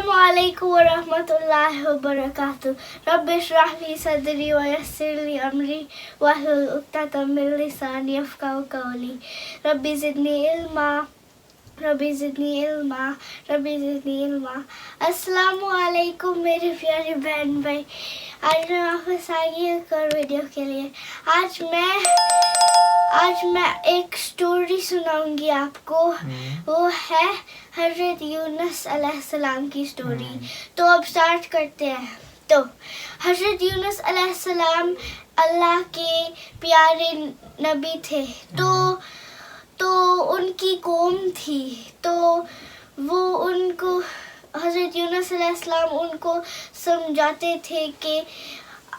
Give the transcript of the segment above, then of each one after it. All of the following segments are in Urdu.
السلام علیکم ورحمۃ اللہ وبرکاتہ رب اشرح لی صدری ویسر لی امری واحلل عقدۃ من لسانی یفقہوا قولی رب زدنی علما ربی زدنی علما ربی زدنی علما. السلام علیکم میرے پیارے بہن بھائی. آج میں واپس آئی ایک اور ویڈیو کے لیے. آج میں ایک سٹوری سناؤں گی آپ کو. وہ ہے حضرت یونس علیہ السلام کی سٹوری. تو اب سٹارٹ کرتے ہیں. تو حضرت یونس علیہ السلام اللہ کے پیارے نبی تھے. تو ان کی قوم تھی. تو وہ ان کو حضرت یونس علیہ السلام ان کو سمجھاتے تھے کہ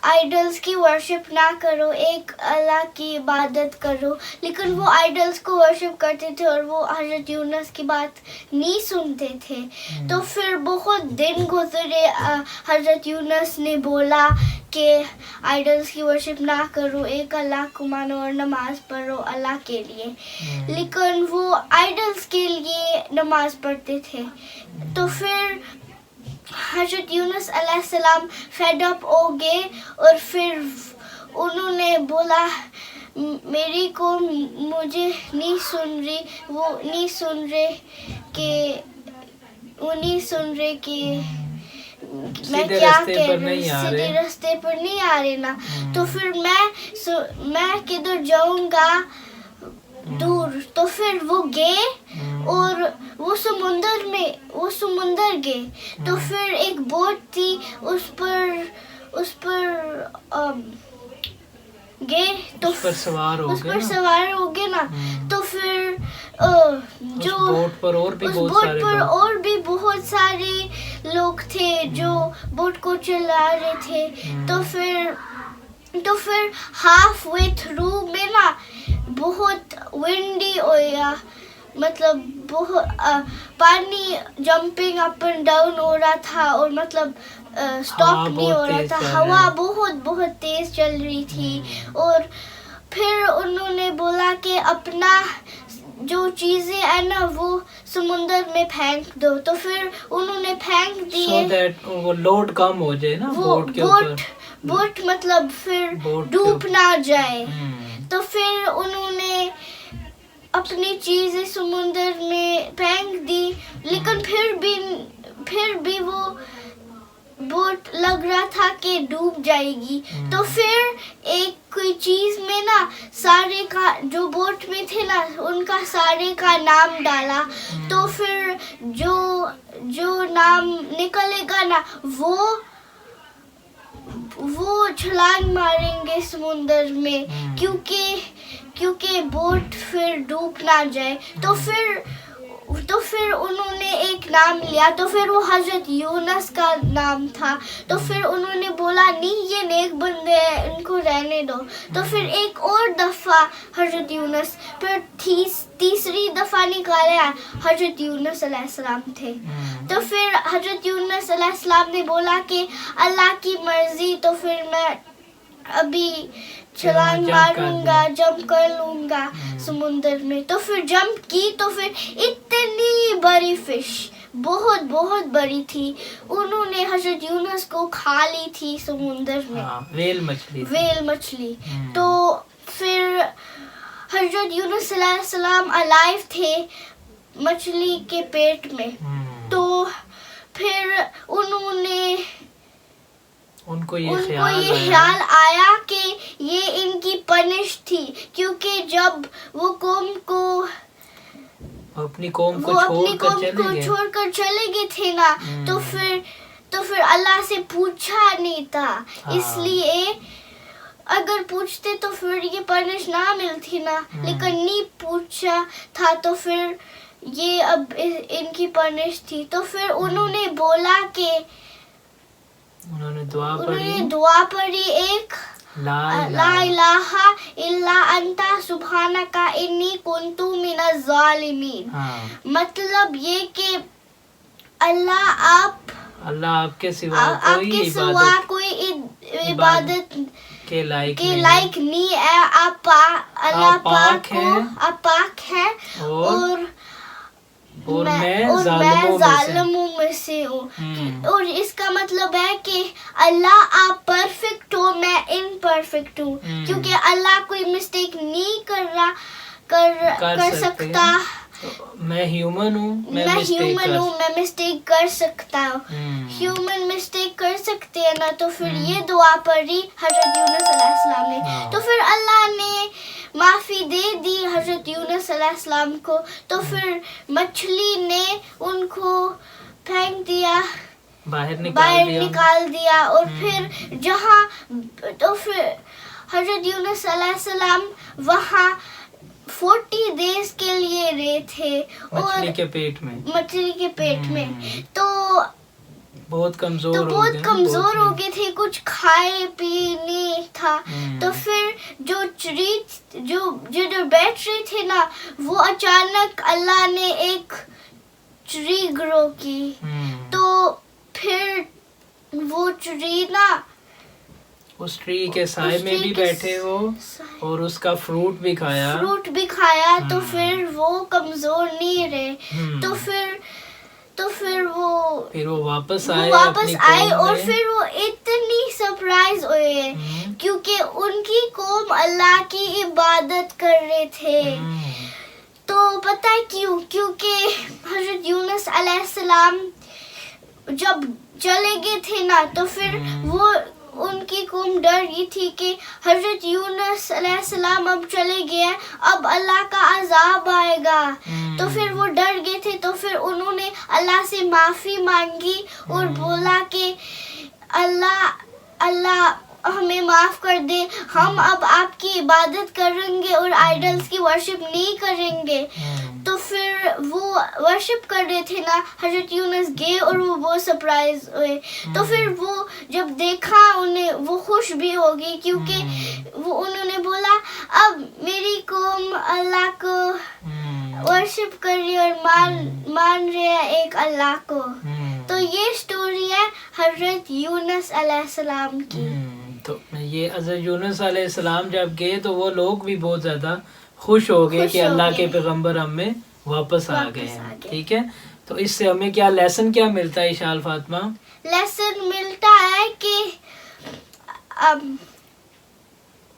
آئیڈلز کی ورشپ نہ کرو, ایک اللہ کی عبادت کرو. لیکن وہ آئیڈلز کو ورشپ کرتے تھے اور وہ حضرت یونس کی بات نہیں سنتے تھے. تو پھر بہت دن گزرے. حضرت یونس نے بولا کہ آئیڈلز کی ورشپ نہ کرو, ایک اللہ کو مانو اور نماز پڑھو اللہ کے لیے. لیکن وہ آئیڈلز کے لیے نماز پڑھتے تھے. تو پھر حضرت یونس علیہ السلام فیڈ اپ ہو گئے اور پھر انہوں نے بولا میری قوم مجھے نہیں سن رہی, وہ نہیں سن رہے کہ میں کیا کہہ رہی, سیدھے راستے پر نہیں آ رہے نا. تو پھر میں کدھر جاؤں گا دور. تو پھر وہ گئے اور وہ سمندر گئے. تو پھر ایک بوٹ تھی, اس پر گئے. تو اس پر سوار ہو گئے نا. تو پھر جو اس بوٹ پر اور بھی بہت سارے لوگ تھے جو بوٹ کو چلا رہے تھے. تو پھر ہاف وے تھرو میں نا بہت ونڈی ہویا, مطلب بہت پانی جمپنگ اپ اینڈ ڈاؤن ہو رہا تھا اور مطلب اسٹاپ نہیں ہو رہا تھا. ہوا بہت تیز چل رہی تھی. اور پھر انہوں نے بولا کہ اپنا جو چیزیں ہیں نا وہ سمندر میں پھینک دو. تو پھر انہوں نے پھینک دیے وہ لوڈ کم ہو جائے نا بوٹ کے اوپر, بوٹ مطلب پھر ڈوب نہ جائے. تو پھر انہوں نے اپنی چیزیں سمندر میں پھینک دی. لیکن پھر بھی وہ بوٹ لگ رہا تھا کہ ڈوب جائے گی. تو پھر ایک کوئی چیز میں نا سارے کا جو بوٹ میں تھے نا ان کا سارے کا نام ڈالا. تو پھر جو نام نکلے گا نا وہ چھلانگ ماریں گے سمندر میں, کیونکہ بوٹ پھر ڈوب نہ جائے. تو پھر انہوں نے ایک نام لیا. تو پھر وہ حضرت یونس کا نام تھا. تو پھر انہوں نے بولا نہیں یہ نیک بندے ہیں, ان کو رہنے دو. تو پھر ایک اور دفعہ حضرت یونس, پھر تیسری دفعہ نکالے حضرت یونس علیہ السلام تھے. تو پھر حضرت یونس علیہ السلام نے بولا کہ اللہ کی مرضی. تو پھر میں ابھی چھلانگ ماروں گا, جمپ کر لوں گا سمندر میں. تو پھر جمپ کی تو پھر اتنی بڑی فش, بہت بڑی تھی, انہوں نے حضرت یونس کو کھا لی تھی سمندر میں, ویل مچھلی. تو پھر حضرت یونس علیہ السلام الائیو تھے مچھلی کے پیٹ میں. تو پھر ان کو یہ خیال آیا کہ یہ ان کی پنش تھی, کیونکہ جب وہ اپنی قوم کو چھوڑ کر چلے گئے تھے نا, تو پھر اللہ سے پوچھا نہیں تھا. اس لیے اگر پوچھتے تو پھر یہ پنش نہ ملتی نا, لیکن نہیں پوچھا تھا تو پھر یہ اب ان کی پنش تھی. تو پھر انہوں نے بولا کہ انہوں نے دعا پڑھی ایک لا الہ الا انت سبحانک انی کنت من الظالمین. مطلب یہ کہ اللہ آپ کے سوا کوئی عبادت کے لائق نہیں ہے. آپ اللہ پاک ہے اور اور میں اور میں ظالموں میں سے ظالموں میں سے ہوں. اور اس کا مطلب ہے کہ اللہ آپ پرفیکٹ ہو, میں امپرفیکٹ ہوں, کیونکہ اللہ کوئی مسٹیک نہیں کر سکتا. میں ہیومن ہوں, میں ہیومن ہوں, میں مسٹیک کر سکتا ہوں. ہیومن مسٹیک کر سکتے ہیں نا, تو پھر یہ دعا پڑھی حضرت یونس علیہ السلام نے, تو پھر اللہ نے معافی دے دی حضرت یونس علیہ السلام کو. تو پھر مچھلی نے ان کو پھینک دیا, باہر نکال دیا. اور پھر جہاں, تو پھر حضرت یونس علیہ السلام وہاں 40 days کے لیے رہے تھے مچھلی کے پیٹ میں. تو بہت کمزور ہو گئے تھے, کچھ کھائے پینے تھا. تو پھر جو بیٹھ رہے تھے نا, وہ اچانک اللہ نے ایک ٹری گرو کی. تو پھر وہ ٹری نا, اس ٹری کے سائے میں بھی بیٹھے ہو اور اس کا فروٹ بھی کھایا. تو پھر وہ کمزور نہیں رہے. تو پھر وہ واپس آئے اور پھر وہ اتنی سرپرائز ہوئے کیونکہ ان کی قوم اللہ کی عبادت کر رہے تھے. تو پتہ ہے کیوں؟ کیونکہ حضرت یونس علیہ السلام جب چلے گئے تھے نا, تو پھر وہ ان کی قوم ڈر گئی تھی کہ حضرت یونس علیہ السلام اب چلے گئے, اب اللہ کا عذاب آئے گا. تو پھر وہ ڈر گئے تھے. تو پھر انہوں نے اللہ سے معافی مانگی اور بولا کہ اللہ ہمیں معاف کر دے, ہم اب آپ کی عبادت کریں گے اور آئیڈلز کی ورشپ نہیں کریں گے. تو پھر وہ ورشپ کر رہے تھے نا, حضرت یونس گئے اور وہ بہت سرپرائز ہوئے. تو پھر وہ جب دیکھا انہیں, وہ خوش بھی ہو گئی کیونکہ انہوں نے بولا اب میری قوم اللہ کو ورشپ کر رہی اور مان رہے ہیں ایک اللہ کو. تو یہ سٹوری ہے حضرت یونس علیہ السلام کی. تو یہ حضرت یونس علیہ السلام جب گئے تو وہ لوگ بھی بہت زیادہ خوش ہو گئے کہ اللہ کے پیغمبر ہم میں واپس آ گئے ہیں. ٹھیک ہے, تو اس سے ہمیں کیا لیسن کیا ملتا ہے اشال فاطمہ؟ لیسن ملتا ہے کہ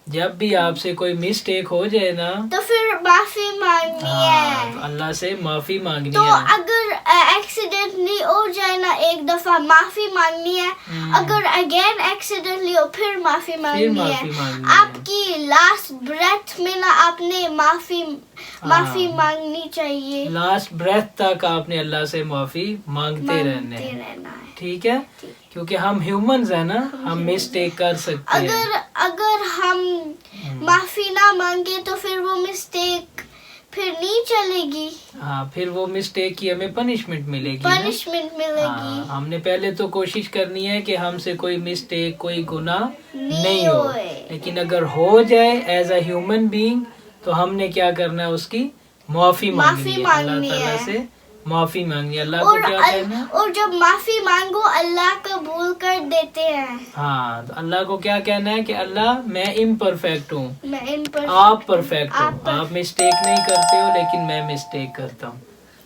جب بھی آپ سے کوئی مسٹیک ہو جائے نا, تو پھر معافی مانگنی ہے, اللہ سے معافی مانگنی تو ہے. اگر ایکسیڈنٹلی ہو جائے نا ایک دفعہ, معافی مانگنی ہے. اگر اگین ایکسیڈنٹلی ہو, پھر معافی مانگنی ہے. آپ کی لاسٹ بریتھ میں نا آپ نے معافی مانگنی چاہیے. لاسٹ بریتھ تک آپ نے اللہ سے معافی مانگتے رہنا ہے. ٹھیک ہے, کیونکہ ہم ہیومنز ہیں نا, ہم مسٹیک کر سکتے ہیں. اگر ہم معافی نہ مانگے تو پھر وہ مسٹیک پھر نہیں چلے گی. پھر وہ مسٹیک کی ہمیں پنشمنٹ ملے گی. ہم نے پہلے تو کوشش کرنی ہے کہ ہم سے کوئی مسٹیک, کوئی گناہ نہیں ہو. لیکن اگر ہو جائے ایز اے ہیومن بینگ, تو ہم نے کیا کرنا ہے, اس کی معافی مانگنی ہے, اللہ تعالیٰ سے معافی مانگنی. اللہ کو کیا کہنا ہے, اور جب معافی مانگو اللہ قبول کر دیتے ہیں. تو اللہ کو کیا کہنا ہے کہ اللہ میں امپرفیکٹ ہوں, آپ پرفیکٹ ہو, آپ مسٹیک نہیں کرتے ہو لیکن میں مسٹیک کرتا ہوں.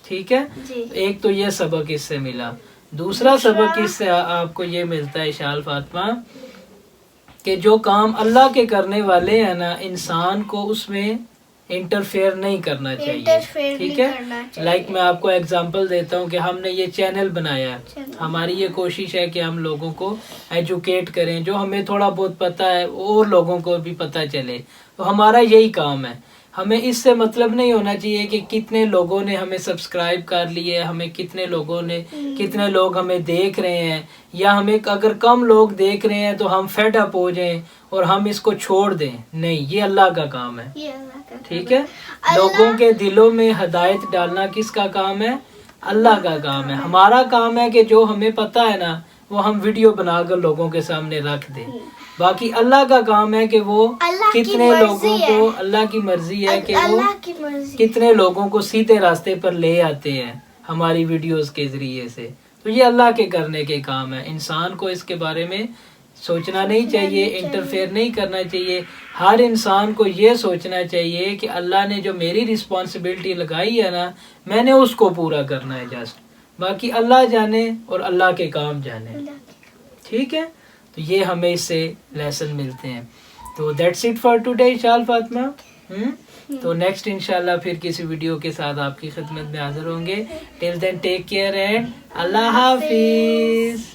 ٹھیک ہے, ایک تو یہ سبق اس سے ملا. دوسرا سبق اس سے آپ کو یہ ملتا ہے اشال فاطمہ کہ جو کام اللہ کے کرنے والے ہیں نا, انسان کو اس میں انٹرفیئر نہیں کرنا چاہیے. ٹھیک ہے, لائک میں آپ کو ایگزامپل دیتا ہوں کہ ہم نے یہ چینل بنایا, ہماری یہ کوشش ہے کہ ہم لوگوں کو ایجوکیٹ کریں, جو ہمیں تھوڑا بہت پتہ ہے اور لوگوں کو بھی پتہ چلے. تو ہمارا یہی کام ہے. ہمیں اس سے مطلب نہیں ہونا چاہیے کہ کتنے لوگوں نے ہمیں سبسکرائب کر لیے, ہمیں کتنے لوگ ہمیں دیکھ رہے ہیں, یا ہمیں اگر کم لوگ دیکھ رہے ہیں تو ہم فیڈ اپ ہو جائیں اور ہم اس کو چھوڑ دیں. نہیں, یہ اللہ کا کام ہے. ٹھیک ہے, لوگوں کے دلوں میں ہدایت ڈالنا کس کا کام ہے؟ اللہ کا کام ہے. ہمارا کام ہے کہ جو ہمیں پتہ ہے نا, وہ ہم ویڈیو بنا کر لوگوں کے سامنے رکھ دیں. باقی اللہ کا کام ہے کہ وہ کتنے لوگوں کو, اللہ کی مرضی ہے کہ وہ کتنے لوگوں کو سیدھے راستے پر لے آتے ہیں ہماری ویڈیوز کے ذریعے سے. تو یہ اللہ کے کرنے کے کام ہے, انسان کو اس کے بارے میں سوچنا نہیں چاہیے, انٹرفیئر نہیں کرنا چاہیے. ہر انسان کو یہ سوچنا چاہیے کہ اللہ نے جو میری رسپانسبلٹی لگائی ہے نا, میں نے اس کو پورا کرنا ہے جسٹ, باقی اللہ جانے اور اللہ کے کام جانے. ٹھیک ہے, تو یہ ہمیں اس سے لیسن ملتے ہیں. تو دیٹس اٹ فار ٹوڈے انشاءاللہ فاطمہ. تو نیکسٹ انشاءاللہ پھر کسی ویڈیو کے ساتھ آپ کی خدمت میں حاضر ہوں گے. ٹل دین ٹیک کیئر اینڈ اللہ حافظ.